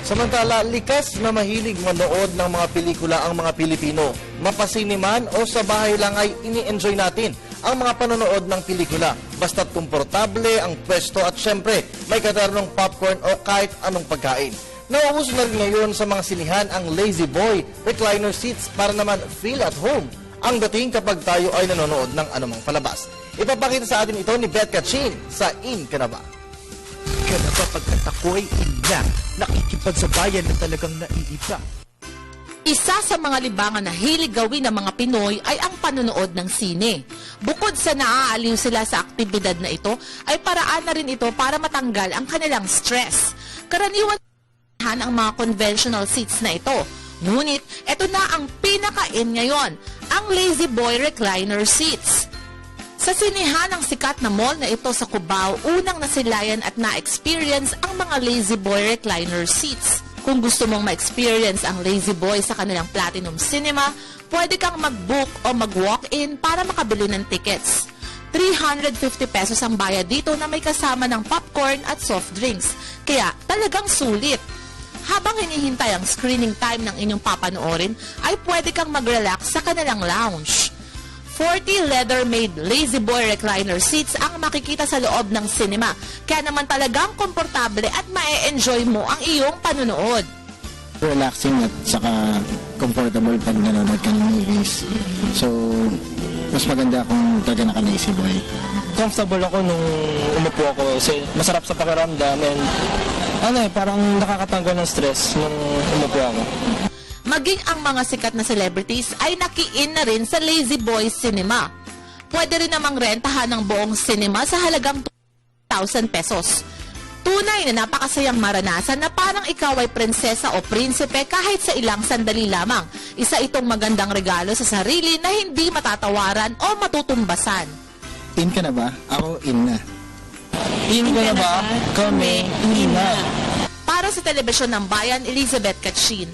Samantala, likas na mahilig manood ng mga pelikula ang mga Pilipino. Mapasiniman o sa bahay lang ay ini-enjoy natin ang mga panonood ng pelikula. Basta't komportable ang pwesto at syempre may kadarnong popcorn o kahit anong pagkain. Nauuso na rin ngayon sa mga sinihan ang Lazy Boy recliner seats para naman feel at home ang dating kapag tayo ay nanonood ng anumang palabas. Ipapakita sa atin ito ni Beth Kachin sa In Ka Na Ba? Ka na ba pagkat ako'y inya, nakikipagsabayan na talagang naiiba? Isa sa mga libangan na hilig gawin ng mga Pinoy ay ang panonood ng sine. Bukod sa naaaliw sila sa aktibidad na ito, ay paraan na rin ito para matanggal ang kanilang stress. Karaniwan ang mga conventional seats na ito. Ngunit, ito na ang pinaka-in ngayon, ang Lazy Boy recliner seats. Sa sinihan ng sikat na mall na ito sa Cubao, unang nasilayan at na-experience ang mga Lazy Boy recliner seats. Kung gusto mong ma-experience ang Lazy Boy sa kanilang Platinum Cinema, pwede kang mag-book o mag-walk-in para makabili ng tickets. 350 pesos ang bayad dito na may kasama ng popcorn at soft drinks. Kaya talagang sulit. Habang hinihintay ang screening time ng inyong papanoorin, ay pwede kang mag-relax sa kanilang lounge. 40 leather-made Lazy Boy recliner seats ang makikita sa loob ng cinema. Kaya naman talagang komportable at ma-enjoy mo ang iyong panunood. Relaxing at saka comfortable pag nanonood ka ng movies. So, mas maganda kung talaga naka-Lazy Boy. Comfortable ako nung umupo ako kasi masarap sa pakiramdam and parang nakakatanggal ng stress nung umupo ako. Maging ang mga sikat na celebrities ay nakiin na rin sa Lazy Boy Cinema. Pwede rin namang rentahan ng buong cinema sa halagang 2,000 pesos. Tunay na napakasayang maranasan na parang ikaw ay prinsesa o prinsipe kahit sa ilang sandali lamang. Isa itong magandang regalo sa sarili na hindi matatawaran o matutumbasan. In ka na ba? Ako in na. In ka na ba? Kami, in na. Para sa Telebisyon ng Bayan, Elizabeth Kachin.